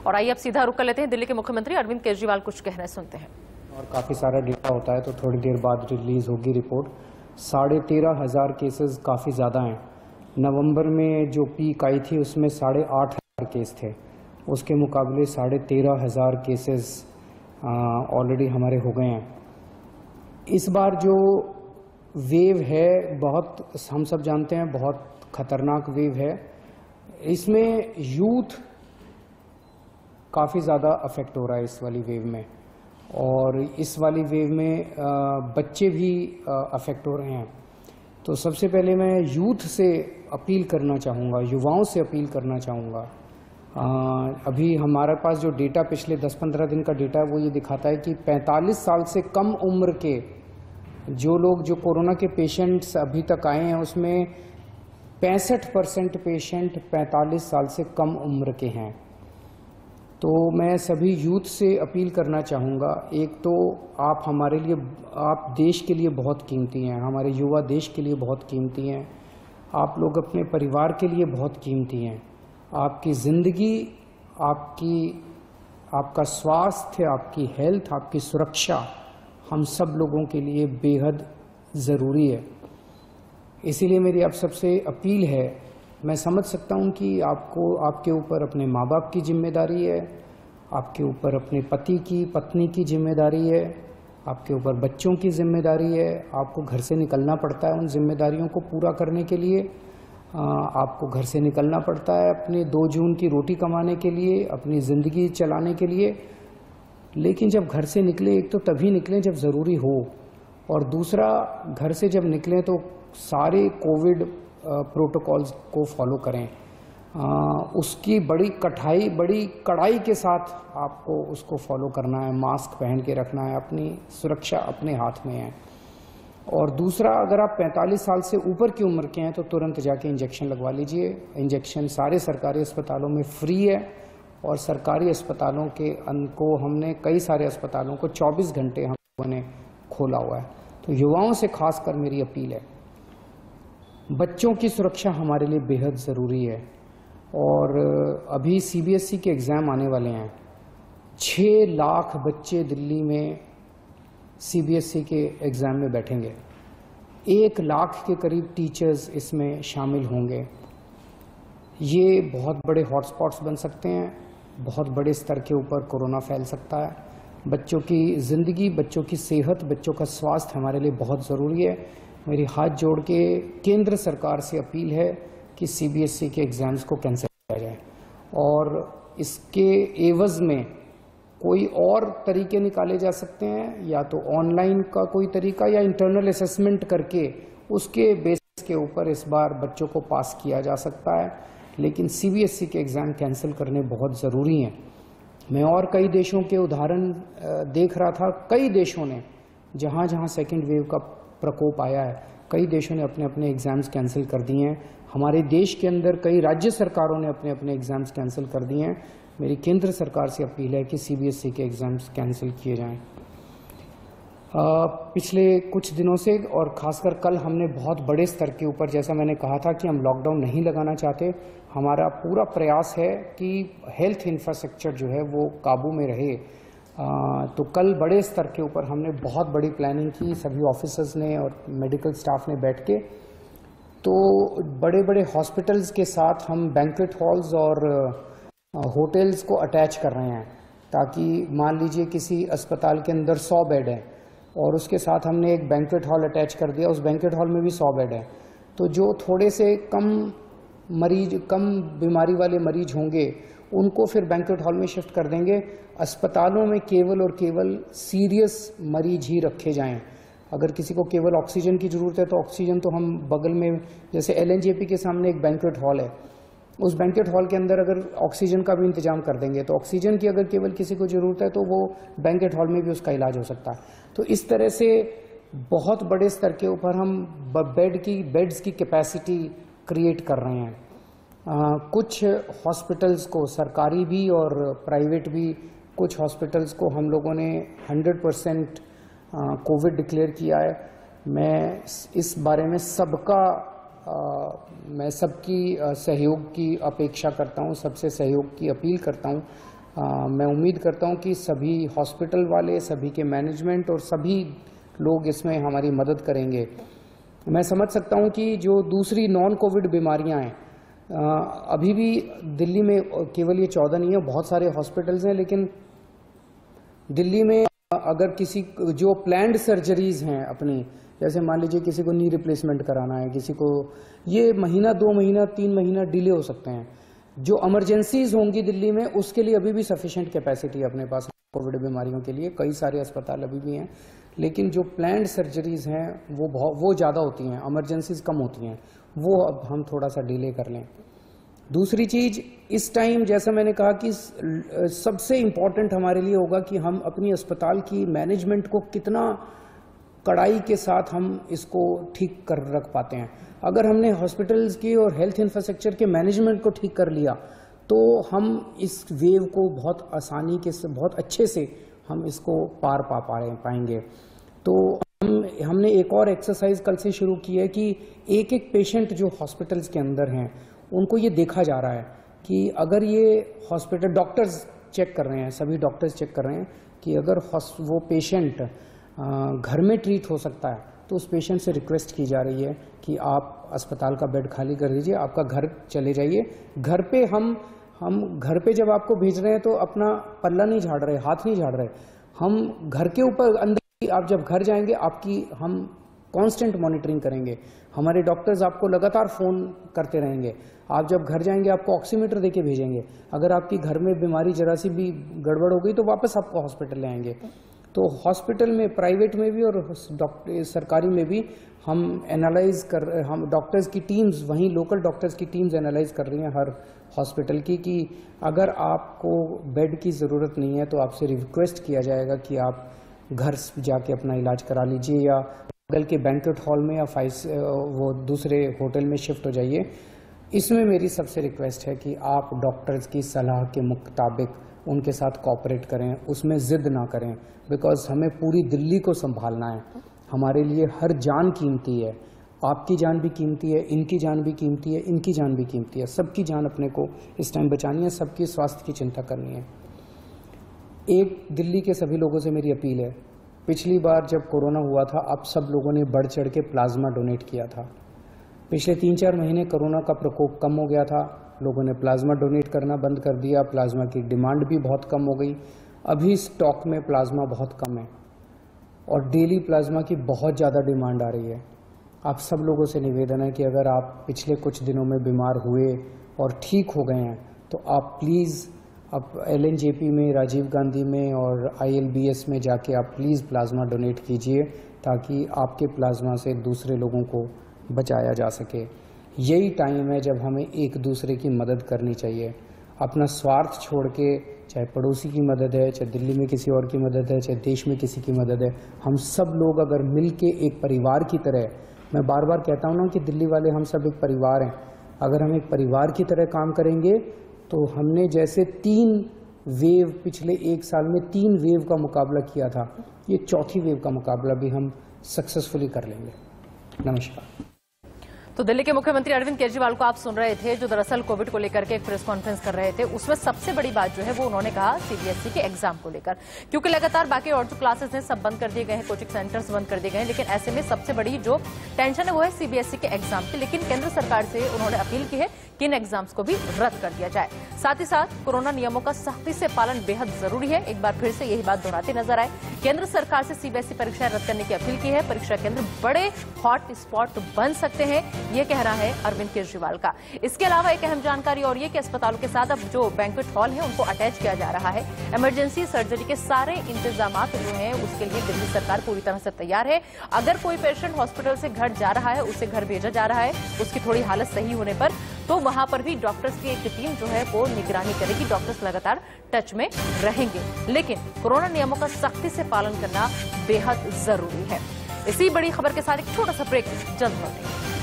और आइए अब सीधा रुक कर लेते हैं दिल्ली के मुख्यमंत्री अरविंद केजरीवाल कुछ कह रहे सुनते हैं। और काफ़ी सारा डेटा होता है तो थोड़ी देर बाद रिलीज़ होगी रिपोर्ट। 13,500 केसेस काफ़ी ज़्यादा हैं। नवंबर में जो पीक आई थी उसमें 8,500 केस थे, उसके मुकाबले 13,500 केसेस ऑलरेडी हमारे हो गए हैं। इस बार जो वेव है बहुत, हम सब जानते हैं, बहुत खतरनाक वेव है। इसमें यूथ काफ़ी ज़्यादा अफेक्ट हो रहा है इस वाली वेव में, और इस वाली वेव में बच्चे भी अफेक्ट हो रहे हैं। तो सबसे पहले मैं यूथ से अपील करना चाहूँगा, युवाओं से अपील करना चाहूँगा। अभी हमारे पास जो डेटा पिछले 10-15 दिन का डेटा है वो ये दिखाता है कि 45 साल से कम उम्र के जो लोग, जो कोरोना के पेशेंट्स अभी तक आए हैं, उसमें 65% पेशेंट 45 साल से कम उम्र के हैं। तो मैं सभी यूथ से अपील करना चाहूँगा, एक तो आप हमारे लिए, आप देश के लिए बहुत कीमती हैं, हमारे युवा देश के लिए बहुत कीमती हैं, आप लोग अपने परिवार के लिए बहुत कीमती हैं। आपकी ज़िंदगी, आपका स्वास्थ्य, आपकी हेल्थ, आपकी सुरक्षा हम सब लोगों के लिए बेहद ज़रूरी है। इसीलिए मेरी आप सबसे अपील है, मैं समझ सकता हूं कि आपके ऊपर अपने माँ बाप की जिम्मेदारी है, आपके ऊपर अपने पति की, पत्नी की जिम्मेदारी है, आपके ऊपर बच्चों की जिम्मेदारी है। आपको घर से निकलना पड़ता है उन जिम्मेदारियों को पूरा करने के लिए। आपको घर से निकलना पड़ता है अपने 2 जून की रोटी कमाने के लिए, अपनी ज़िंदगी चलाने के लिए। लेकिन जब घर से निकलें, एक तो तभी निकलें जब ज़रूरी हो, और दूसरा, घर से जब निकलें तो सारे कोविड प्रोटोकॉल्स को फॉलो करें। उसकी बड़ी कड़ाई के साथ आपको उसको फॉलो करना है, मास्क पहन के रखना है, अपनी सुरक्षा अपने हाथ में है। और दूसरा, अगर आप 45 साल से ऊपर की उम्र के हैं तो तुरंत जाके इंजेक्शन लगवा लीजिए। इंजेक्शन सारे सरकारी अस्पतालों में फ्री है, और सरकारी अस्पतालों को हमने, कई सारे अस्पतालों को 24 घंटे हम लोगों ने खोला हुआ है। तो युवाओं से खासकर मेरी अपील है, बच्चों की सुरक्षा हमारे लिए बेहद ज़रूरी है। और अभी सीबीएसई के एग्ज़ाम आने वाले हैं। 6 लाख बच्चे दिल्ली में सीबीएसई के एग्ज़ाम में बैठेंगे। 1 लाख के करीब टीचर्स इसमें शामिल होंगे। ये बहुत बड़े हॉटस्पॉट्स बन सकते हैं, बहुत बड़े स्तर के ऊपर कोरोना फैल सकता है। बच्चों की ज़िंदगी, बच्चों की सेहत, बच्चों का स्वास्थ्य हमारे लिए बहुत ज़रूरी है। मेरी हाथ जोड़ के केंद्र सरकार से अपील है कि सीबीएसई के एग्ज़ाम्स को कैंसिल किया जाए, और इसके एवज़ में कोई और तरीके निकाले जा सकते हैं, या तो ऑनलाइन का कोई तरीका, या इंटरनल असेसमेंट करके उसके बेसिस के ऊपर इस बार बच्चों को पास किया जा सकता है। लेकिन सीबीएसई के एग्ज़ाम कैंसिल करने बहुत ज़रूरी हैं। मैं और कई देशों के उदाहरण देख रहा था। कई देशों ने, जहाँ जहाँ सेकेंड वेव का प्रकोप आया है, कई देशों ने अपने अपने एग्ज़ाम्स कैंसिल कर दिए हैं। हमारे देश के अंदर कई राज्य सरकारों ने अपने अपने एग्ज़ाम्स कैंसिल कर दिए हैं। मेरी केंद्र सरकार से अपील है कि सीबीएसई के एग्ज़ाम्स कैंसिल किए जाएं। पिछले कुछ दिनों से, और ख़ासकर कल, हमने बहुत बड़े स्तर के ऊपर, जैसा मैंने कहा था कि हम लॉकडाउन नहीं लगाना चाहते, हमारा पूरा प्रयास है कि हेल्थ इंफ्रास्ट्रक्चर जो है वो काबू में रहे। तो कल बड़े स्तर के ऊपर हमने बहुत बड़ी प्लानिंग की, सभी ऑफिसर्स ने और मेडिकल स्टाफ ने बैठ के। तो बड़े बड़े हॉस्पिटल्स के साथ हम बैंक्वेट हॉल्स और होटल्स को अटैच कर रहे हैं, ताकि मान लीजिए किसी अस्पताल के अंदर 100 बेड है और उसके साथ हमने एक बैंक्वेट हॉल अटैच कर दिया, उस बैंक्वेट हॉल में भी 100 बेड है। तो जो थोड़े से कम बीमारी वाले मरीज होंगे उनको फिर बैंक्वेट हॉल में शिफ्ट कर देंगे। अस्पतालों में केवल और केवल सीरियस मरीज ही रखे जाएं। अगर किसी को केवल ऑक्सीजन की ज़रूरत है तो ऑक्सीजन तो हम बगल में, जैसे एलएनजेपी के सामने एक बैंक्वेट हॉल है, उस बैंक्वेट हॉल के अंदर अगर ऑक्सीजन का भी इंतजाम कर देंगे तो ऑक्सीजन की अगर केवल किसी को ज़रूरत है तो वो बैंक्वेट हॉल में भी उसका इलाज हो सकता है। तो इस तरह से बहुत बड़े स्तर के ऊपर हम बेड्स की कैपेसिटी क्रिएट कर रहे हैं। कुछ हॉस्पिटल्स को, सरकारी भी और प्राइवेट भी, कुछ हॉस्पिटल्स को हम लोगों ने 100% कोविड डिक्लेयर किया है। मैं इस बारे में मैं सबकी सहयोग की अपेक्षा करता हूं, सबसे सहयोग की अपील करता हूं। मैं उम्मीद करता हूं कि सभी हॉस्पिटल वाले, सभी के मैनेजमेंट और सभी लोग इसमें हमारी मदद करेंगे। मैं समझ सकता हूं कि जो दूसरी नॉन कोविड बीमारियां हैं, अभी भी दिल्ली में केवल ये 14 नहीं है, बहुत सारे हॉस्पिटल्स हैं, लेकिन दिल्ली में अगर किसी जो प्लान्ड सर्जरीज हैं अपनी, जैसे मान लीजिए किसी को नी रिप्लेसमेंट कराना है, किसी को, ये महीना 2 महीना 3 महीना डिले हो सकते हैं। जो इमरजेंसीज होंगी दिल्ली में, उसके लिए अभी भी सफिशिएंट कैपेसिटी है अपने पास कोविड बीमारियों के लिए, कई सारे अस्पताल अभी भी हैं। लेकिन जो प्लान्ड सर्जरीज हैं वो ज़्यादा होती हैं, इमरजेंसीज कम होती हैं, वो अब हम थोड़ा सा डिले कर लें। दूसरी चीज, इस टाइम जैसा मैंने कहा कि सबसे इम्पॉर्टेंट हमारे लिए होगा कि हम अपनी अस्पताल की मैनेजमेंट को कितना कड़ाई के साथ हम इसको ठीक कर रख पाते हैं। अगर हमने हॉस्पिटल्स की और हेल्थ इंफ्रास्ट्रक्चर के मैनेजमेंट को ठीक कर लिया तो हम इस वेव को बहुत आसानी के से, बहुत अच्छे से हम इसको पार पाएंगे। तो हमने एक और एक्सरसाइज कल से शुरू की है कि एक एक पेशेंट जो हॉस्पिटल्स के अंदर हैं उनको ये देखा जा रहा है कि अगर ये हॉस्पिटल, डॉक्टर्स चेक कर रहे हैं, सभी डॉक्टर्स चेक कर रहे हैं कि अगर वो पेशेंट घर में ट्रीट हो सकता है तो उस पेशेंट से रिक्वेस्ट की जा रही है कि आप अस्पताल का बेड खाली कर दीजिए, आपका घर चले जाइए। घर पे हम घर पे जब आपको भेज रहे हैं तो अपना पल्ला नहीं झाड़ रहे, हाथ नहीं झाड़ रहे, हम घर के ऊपर अंदर, आप जब घर जाएंगे आपकी हम कांस्टेंट मॉनिटरिंग करेंगे, हमारे डॉक्टर्स आपको लगातार फ़ोन करते रहेंगे। आप जब घर जाएंगे आपको ऑक्सीमीटर देके भेजेंगे, अगर आपकी घर में बीमारी जरा सी भी गड़बड़ हो गई तो वापस आपको हॉस्पिटल ले आएंगे। तो हॉस्पिटल में, प्राइवेट में भी और सरकारी में भी हम डॉक्टर्स की टीम्स, वहीं लोकल डॉक्टर्स की टीम्स एनालाइज कर रही हैं हर हॉस्पिटल की कि अगर आपको बेड की ज़रूरत नहीं है तो आपसे रिक्वेस्ट किया जाएगा कि आप घर जाके अपना इलाज करा लीजिए या बगल के बैंक्वेट हॉल में या वो दूसरे होटल में शिफ्ट हो जाइए। इसमें मेरी सबसे रिक्वेस्ट है कि आप डॉक्टर्स की सलाह के मुताबिक उनके साथ कोऑपरेट करें, उसमें ज़िद ना करें, बिकॉज हमें पूरी दिल्ली को संभालना है। हमारे लिए हर जान कीमती है, आपकी जान भी कीमती है, इनकी जान भी कीमती है, इनकी जान भी कीमती है, सबकी जान अपने को इस टाइम बचानी है, सबकी स्वास्थ्य की चिंता करनी है। एक दिल्ली के सभी लोगों से मेरी अपील है, पिछली बार जब कोरोना हुआ था आप सब लोगों ने बढ़ चढ़ के प्लाज्मा डोनेट किया था। पिछले 3-4 महीने कोरोना का प्रकोप कम हो गया था, लोगों ने प्लाज्मा डोनेट करना बंद कर दिया, प्लाज्मा की डिमांड भी बहुत कम हो गई। अभी स्टॉक में प्लाज्मा बहुत कम है और डेली प्लाज्मा की बहुत ज़्यादा डिमांड आ रही है। आप सब लोगों से निवेदन है कि अगर आप पिछले कुछ दिनों में बीमार हुए और ठीक हो गए हैं तो आप प्लीज़ अब LNJP में, राजीव गांधी में और ILBS में जाके आप प्लीज़ प्लाज्मा डोनेट कीजिए ताकि आपके प्लाज्मा से दूसरे लोगों को बचाया जा सके। यही टाइम है जब हमें एक दूसरे की मदद करनी चाहिए। अपना स्वार्थ छोड़ के, चाहे पड़ोसी की मदद है, चाहे दिल्ली में किसी और की मदद है, चाहे देश में किसी की मदद है, हम सब लोग अगर मिल के एक परिवार की तरह, मैं बार बार कहता हूँ ना कि दिल्ली वाले हम सब एक परिवार हैं, अगर हम एक परिवार की तरह काम करेंगे तो हमने जैसे 3 वेव, पिछले 1 साल में 3 वेव का मुकाबला किया था, ये 4थी वेव का मुकाबला भी हम सक्सेसफुली कर लेंगे। नमस्कार। तो दिल्ली के मुख्यमंत्री अरविंद केजरीवाल को आप सुन रहे थे, जो दरअसल कोविड को लेकर के एक प्रेस कॉन्फ्रेंस कर रहे थे। उसमें सबसे बड़ी बात जो है वो उन्होंने कहा CBSE के एग्जाम को लेकर, क्योंकि लगातार बाकी और जो क्लासेस हैं सब बंद कर दिए गए हैं, कोचिंग सेंटर्स बंद कर दिए गए हैं, लेकिन ऐसे में सबसे बड़ी जो टेंशन है वो है CBSE के एग्जाम की। लेकिन केंद्र सरकार से उन्होंने अपील की है कि इन एग्जाम्स को भी रद्द कर दिया जाए। साथ ही साथ कोरोना नियमों का सख्ती से पालन बेहद जरूरी है। एक बार फिर से यही बात दोहराते नजर आए। केंद्र सरकार से CBSE परीक्षाएं रद्द करने की अपील की है। परीक्षा केंद्र बड़े हॉट स्पॉट बन सकते हैं, ये कहना है अरविंद केजरीवाल का। इसके अलावा एक अहम जानकारी और ये कि अस्पतालों के साथ अब जो बैंक्वेट हॉल है उनको अटैच किया जा रहा है। इमरजेंसी सर्जरी के सारे इंतजाम जो हैं उसके लिए दिल्ली सरकार पूरी तरह से तैयार है। अगर कोई पेशेंट हॉस्पिटल से घर जा रहा है, उसे घर भेजा जा रहा है, उसकी थोड़ी हालत सही होने पर, तो वहां पर भी डॉक्टर्स की एक टीम जो है वो निगरानी करेगी। डॉक्टर्स लगातार टच में रहेंगे, लेकिन कोरोना नियमों का सख्ती से पालन करना बेहद जरूरी है। इसी बड़ी खबर के साथ एक छोटा सा ब्रेक जल्द होते हैं।